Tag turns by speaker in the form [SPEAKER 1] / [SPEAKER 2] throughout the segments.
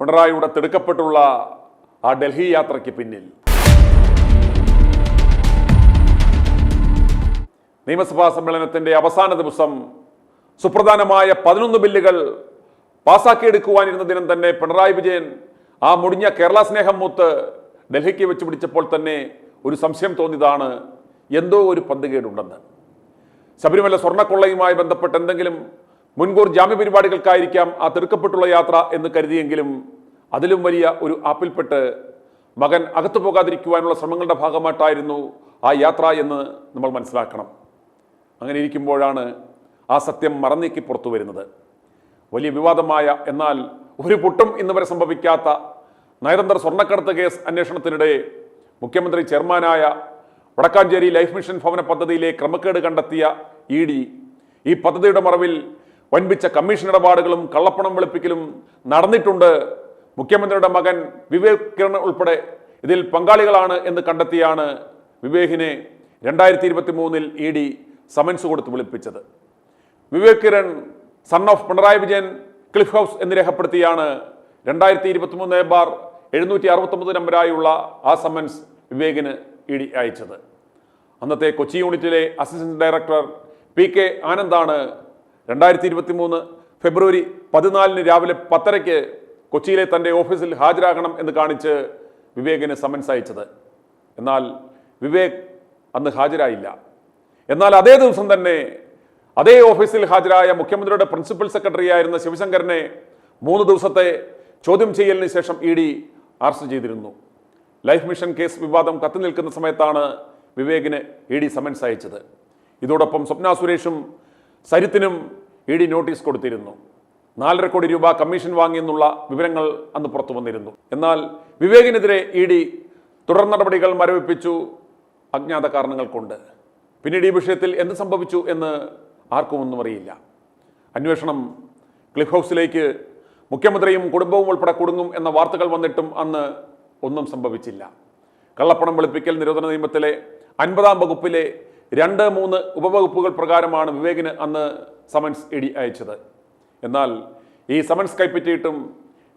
[SPEAKER 1] പിണറായിയുടെ തിടുക്കപ്പെട്ടുള്ള ആ ഡൽഹി യാത്രയ്ക്ക് പിന്നിൽ നിയമസഭാ സമ്മേളനത്തിന്റെ അവസാന ദിവസം സുപ്രധാനമായ 11 ബില്ലുകൾ പാസാക്കിയെടുക്കുവാനിരുന്ന ദിനം തന്നെ പിണറായി വിജയൻ ആ മുടിഞ്ഞ കേരള സ്നേഹം മൂത്ത് ഡൽഹിക്ക് വെച്ച് പിടിച്ചപ്പോൾ തന്നെ ഒരു സംശയം തോന്നിയതാണ്, എന്തോ ഒരു പന്തുകേടുണ്ടെന്ന്. ശബരിമല സ്വർണ്ണക്കൊള്ളയുമായി ബന്ധപ്പെട്ട് എന്തെങ്കിലും മുൻകൂർ ജാമ്യ പരിപാടികൾക്കായിരിക്കാം ആ തിടുക്കപ്പെട്ടുള്ള യാത്ര എന്ന് കരുതിയെങ്കിലും അതിലും വലിയ ഒരു ആപ്പിൽപ്പെട്ട് മകൻ അകത്തു പോകാതിരിക്കുവാനുള്ള ശ്രമങ്ങളുടെ ഭാഗമായിട്ടായിരുന്നു ആ യാത്ര എന്ന് നമ്മൾ മനസ്സിലാക്കണം. അങ്ങനെ ഇരിക്കുമ്പോഴാണ് ആ സത്യം മറന്നീക്കി പുറത്തു വരുന്നത്. വലിയ വിവാദമായ എന്നാൽ ഒരു പൊട്ടും ഇന്ന് വരെ സംഭവിക്കാത്ത നയതന്ത്ര സ്വർണ്ണക്കടത്ത് കേസ് അന്വേഷണത്തിനിടെ മുഖ്യമന്ത്രി ചെയർമാനായ വടക്കാഞ്ചേരി ലൈഫ് മിഷൻ ഭവന പദ്ധതിയിലെ ക്രമക്കേട് കണ്ടെത്തിയ ED ഈ പദ്ധതിയുടെ മറവിൽ വൻപിച്ച കമ്മീഷൻ ഇടപാടുകളും കള്ളപ്പണം വെളുപ്പിക്കലും നടന്നിട്ടുണ്ട്, മുഖ്യമന്ത്രിയുടെ മകൻ വിവേക് കിരൺ ഉൾപ്പെടെ ഇതിൽ പങ്കാളികളാണ് എന്ന് കണ്ടെത്തിയാണ് വിവേകിനെ 2023 ED സമൻസ് കൊടുത്ത് വിളിപ്പിച്ചത്. Vivek Kiran son of Pinarayi Vijayan cliff house എന്ന് രേഖപ്പെടുത്തിയാണ് 2023/769 നമ്പരായുള്ള ആ സമൻസ് വിവേകിന് ED അയച്ചത്. അന്നത്തെ കൊച്ചി യൂണിറ്റിലെ അസിസ്റ്റന്റ് ഡയറക്ടർ PK ആനന്ദാണ് 2023 ഫെബ്രുവരി 14 രാവിലെ 10:30 കൊച്ചിയിലെ തൻ്റെ ഓഫീസിൽ ഹാജരാകണം എന്ന് കാണിച്ച് വിവേകിന് സമൻസ് അയച്ചത്. എന്നാൽ വിവേക് അന്ന് ഹാജരായില്ല. എന്നാൽ അതേ ദിവസം തന്നെ അതേ ഓഫീസിൽ ഹാജരായ മുഖ്യമന്ത്രിയുടെ പ്രിൻസിപ്പൽ സെക്രട്ടറി ആയിരുന്ന ശിവശങ്കരനെ 3 ദിവസത്തെ ചോദ്യം ചെയ്യലിന് ശേഷം ED അറസ്റ്റ് ചെയ്തിരുന്നു. ലൈഫ് മിഷൻ കേസ് വിവാദം കത്തി നിൽക്കുന്ന സമയത്താണ് വിവേകിന് ED സമൻസ് അയച്ചത്. ഇതോടൊപ്പം സ്വപ്ന സുരേഷും സരിത്തിനും ED നോട്ടീസ് കൊടുത്തിരുന്നു. 4.5 കോടി രൂപ കമ്മീഷൻ വാങ്ങിയെന്നുള്ള വിവരങ്ങൾ അന്ന് പുറത്തു വന്നിരുന്നു. എന്നാൽ വിവേകിനെതിരെ ED തുടർ നടപടികൾ മരവിപ്പിച്ചു അജ്ഞാത കാരണങ്ങൾ കൊണ്ട്. പിന്നീട് ഈ വിഷയത്തിൽ എന്ത് സംഭവിച്ചു എന്ന് ആർക്കും ഒന്നും അറിയില്ല. അന്വേഷണം ക്ലിഫ് ഹൗസിലേക്ക് മുഖ്യമന്ത്രിയും കുടുംബവും ഉൾപ്പെടെ കുടുങ്ങും എന്ന വാർത്തകൾ വന്നിട്ടും അന്ന് ഒന്നും സംഭവിച്ചില്ല. കള്ളപ്പണം വെളുപ്പിക്കൽ നിരോധന നിയമത്തിലെ 50-ാം വകുപ്പിലെ 2-3 ഉപവകുപ്പുകൾ പ്രകാരമാണ് വിവേകിന് അന്ന് സമൻസ് ED അയച്ചത്. എന്നാൽ ഈ സമൻസ് കൈപ്പറ്റിയിട്ടും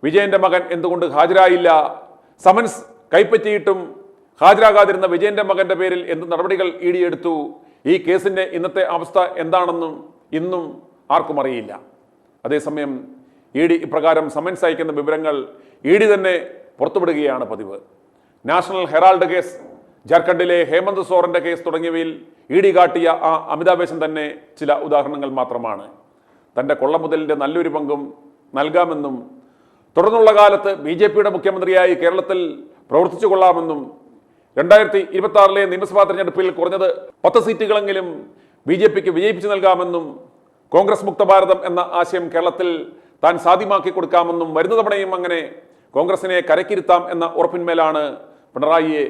[SPEAKER 1] വിജയന്റെ മകൻ എന്തുകൊണ്ട് ഹാജരായില്ല, സമൻസ് കൈപ്പറ്റിയിട്ടും ഹാജരാകാതിരുന്ന വിജയന്റെ മകന്റെ പേരിൽ എന്ത് നടപടികൾ ED എടുത്തു, ഈ കേസിന്റെ ഇന്നത്തെ അവസ്ഥ എന്താണെന്നും ഇന്നും ആർക്കും അറിയില്ല. അതേസമയം ED ഇപ്രകാരം സമൻസ് അയക്കുന്ന വിവരങ്ങൾ ED തന്നെ പുറത്തുവിടുകയാണ് പതിവ്. നാഷണൽ ഹെറാൾഡ് കേസ്, ജാർഖണ്ഡിലെ ഹേമന്ത് സോറന്റെ കേസ് തുടങ്ങിയവയിൽ ED കാട്ടിയ ആ അമിതാവേശം തന്നെ ചില ഉദാഹരണങ്ങൾ മാത്രമാണ്. തൻ്റെ കൊള്ളമുതലിൻ്റെ നല്ലൊരു പങ്കും നൽകാമെന്നും തുടർന്നുള്ള കാലത്ത് BJPയുടെ മുഖ്യമന്ത്രിയായി കേരളത്തിൽ പ്രവർത്തിച്ചു കൊള്ളാമെന്നും 2026 നിയമസഭാ തെരഞ്ഞെടുപ്പിൽ കുറഞ്ഞത് 10 സീറ്റുകളെങ്കിലും BJPക്ക് വിജയിപ്പിച്ചു നൽകാമെന്നും കോൺഗ്രസ് മുക്ത ഭാരതം എന്ന ആശയം കേരളത്തിൽ താൻ സാധ്യമാക്കി കൊടുക്കാമെന്നും വരുന്ന തവണയും അങ്ങനെ കോൺഗ്രസിനെ കരക്കിരുത്താം എന്ന ഉറപ്പിന്മേലാണ് പിണറായിയെ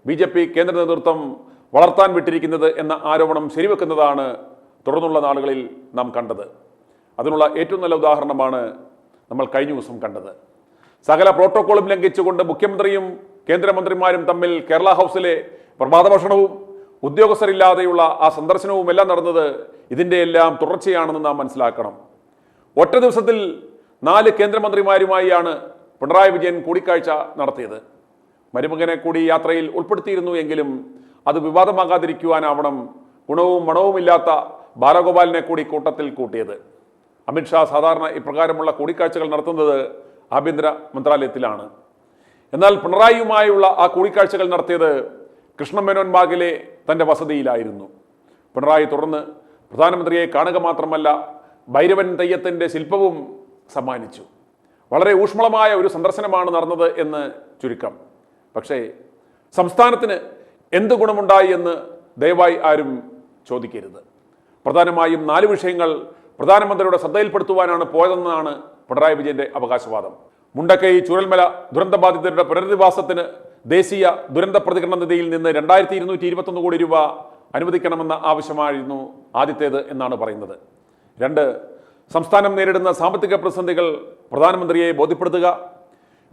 [SPEAKER 1] BJP കേന്ദ്ര നേതൃത്വം വളർത്താൻ വിട്ടിരിക്കുന്നത് എന്ന ആരോപണം ശരിവെക്കുന്നതാണ് തുടർന്നുള്ള നാളുകളിൽ നാം കണ്ടത്. അതിനുള്ള ഏറ്റവും നല്ല ഉദാഹരണമാണ് നമ്മൾ കഴിഞ്ഞ ദിവസം കണ്ടത്. സകല പ്രോട്ടോക്കോളും ലംഘിച്ചുകൊണ്ട് മുഖ്യമന്ത്രിയും കേന്ദ്രമന്ത്രിമാരും തമ്മിൽ കേരള ഹൗസിലെ പ്രഭാത ഭക്ഷണവും ഉദ്യോഗസ്ഥരില്ലാതെയുള്ള ആ സന്ദർശനവും എല്ലാം നടന്നത് ഇതിൻ്റെ എല്ലാം തുടർച്ചയാണെന്ന് നാം മനസ്സിലാക്കണം. ഒറ്റ ദിവസത്തിൽ 4 കേന്ദ്രമന്ത്രിമാരുമായാണ് പിണറായി വിജയൻ കൂടിക്കാഴ്ച നടത്തിയത്. മരുമകനെ കൂടി യാത്രയിൽ ഉൾപ്പെടുത്തിയിരുന്നു എങ്കിലും അത് വിവാദമാകാതിരിക്കുവാനാവണം ഗുണവും മണവുമില്ലാത്ത ബാലഗോപാലിനെ കൂടി കൂട്ടത്തിൽ കൂട്ടിയത്. അമിത്ഷാ സാധാരണ ഇപ്രകാരമുള്ള കൂടിക്കാഴ്ചകൾ നടത്തുന്നത് ആഭ്യന്തര മന്ത്രാലയത്തിലാണ്. എന്നാൽ പിണറായിയുമായുള്ള ആ കൂടിക്കാഴ്ചകൾ നടത്തിയത് കൃഷ്ണമേനോൻ ബാഗിലെ തൻ്റെ വസതിയിലായിരുന്നു. പിണറായി തുടർന്ന് പ്രധാനമന്ത്രിയെ കാണുക മാത്രമല്ല ഭൈരവൻ തെയ്യത്തിൻ്റെ ശില്പവും സമ്മാനിച്ചു. വളരെ ഊഷ്മളമായ ഒരു സന്ദർശനമാണ് നടന്നത് എന്ന് ചുരുക്കം. പക്ഷേ സംസ്ഥാനത്തിന് എന്ത് ഗുണമുണ്ടായി എന്ന് ദയവായി ആരും ചോദിക്കരുത്. പ്രധാനമായും 4 വിഷയങ്ങൾ പ്രധാനമന്ത്രിയുടെ ശ്രദ്ധയിൽപ്പെടുത്തുവാനാണ് പോയതെന്നാണ് പിണറായി വിജയന്റെ അവകാശവാദം. മുണ്ടക്കൈ ചൂരൽമല ദുരന്തബാധിതരുടെ പുനരധിവാസത്തിന് ദേശീയ ദുരന്ത പ്രതികരണ നിധിയിൽ നിന്ന് 2221 കോടി രൂപ അനുവദിക്കണമെന്ന ആവശ്യമായിരുന്നു ആദ്യത്തേത് എന്നാണ് പറയുന്നത്. 2, സംസ്ഥാനം നേരിടുന്ന സാമ്പത്തിക പ്രതിസന്ധികൾ പ്രധാനമന്ത്രിയെ ബോധ്യപ്പെടുത്തുക,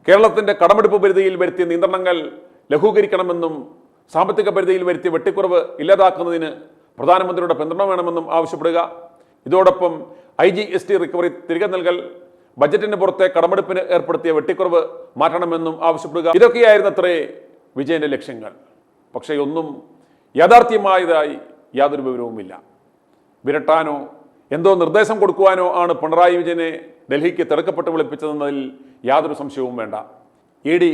[SPEAKER 1] കേരളത്തിന്റെ കടമെടുപ്പ് പരിധിയിൽ വരുത്തിയ നിയന്ത്രണങ്ങൾ ലഘൂകരിക്കണമെന്നും സാമ്പത്തിക പരിധിയിൽ വരുത്തിയ വെട്ടിക്കുറവ് ഇല്ലാതാക്കുന്നതിന് പ്രധാനമന്ത്രിയുടെ പിന്തുണ വേണമെന്നും ആവശ്യപ്പെടുക. ഇതോടൊപ്പം IGST റിക്കവറി തിരികെ നൽകൽ, ബജറ്റിന് പുറത്തെ കടമെടുപ്പിന് ഏർപ്പെടുത്തിയ വെട്ടിക്കുറവ് മാറ്റണമെന്നും ആവശ്യപ്പെടുക. ഇതൊക്കെയായിരുന്നത്രേ വിജയന്റെ ലക്ഷ്യങ്ങൾ. പക്ഷേ ഒന്നും യാഥാർത്ഥ്യമായതായി യാതൊരു വിവരവുമില്ല. വിരട്ടാനോ എന്തോ നിർദ്ദേശം കൊടുക്കുവാനോ ആണ് പിണറായി വിജയനെ ഡൽഹിക്ക് തിരക്കപ്പെട്ട് വിളിപ്പിച്ചതെന്നതിൽ യാതൊരു സംശയവും വേണ്ട. ED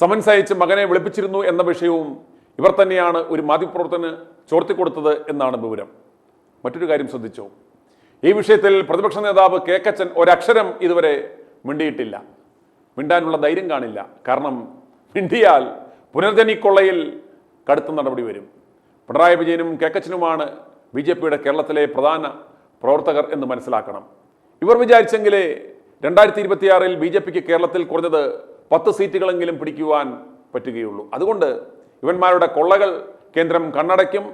[SPEAKER 1] സമൻസ് അയച്ച് മകനെ വിളിപ്പിച്ചിരുന്നു എന്ന വിഷയവും ഇവർ തന്നെയാണ് ഒരു മാധ്യമപ്രവർത്തകന് ചോർത്തിക്കൊടുത്തത് എന്നാണ് വിവരം. മറ്റൊരു കാര്യം ശ്രദ്ധിച്ചോ? ഈ വിഷയത്തിൽ പ്രതിപക്ഷ നേതാവ് കേക്കച്ചൻ ഒരക്ഷരം ഇതുവരെ മിണ്ടിയിട്ടില്ല. മിണ്ടാനുള്ള ധൈര്യം കാണില്ല. കാരണം മിണ്ടിയാൽ പുനർജനിക്കൊള്ളയിൽ കടുത്ത നടപടി വരും. പിണറായി വിജയനും കേക്കച്ചനുമാണ് BJPയുടെ കേരളത്തിലെ പ്രധാന പ്രവർത്തകർ എന്ന് മനസ്സിലാക്കണം. ഇവർ വിചാരിച്ചെങ്കിലേ 2026-ൽ BJPക്ക് കേരളത്തിൽ കുറഞ്ഞത് 10 സീറ്റുകളെങ്കിലും പിടിക്കുവാൻ പറ്റുകയുള്ളൂ. അതുകൊണ്ട് ഇവന്മാരുടെ കൊള്ളകൾ കേന്ദ്രം കണ്ണടയ്ക്കും.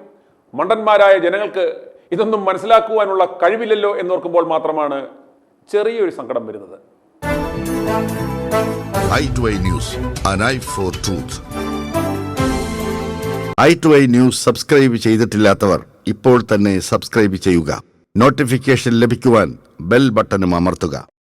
[SPEAKER 1] മണ്ടന്മാരായ ജനങ്ങൾക്ക് ഇതൊന്നും മനസ്സിലാക്കുവാനുള്ള കഴിവില്ലല്ലോ എന്നോർക്കുമ്പോൾ മാത്രമാണ് ചെറിയൊരു സങ്കടം വരുന്നത്.
[SPEAKER 2] i2i News, an eye for truth. i2i News subscribe ചെയ്തിട്ടില്ലാത്തവർ ഇപ്പോൾ തന്നെ സബ്സ്ക്രൈബ് ചെയ്യുക. നോട്ടിഫിക്കേഷൻ ലഭിക്കുവാൻ ബെൽ ബട്ടണും അമർത്തുക.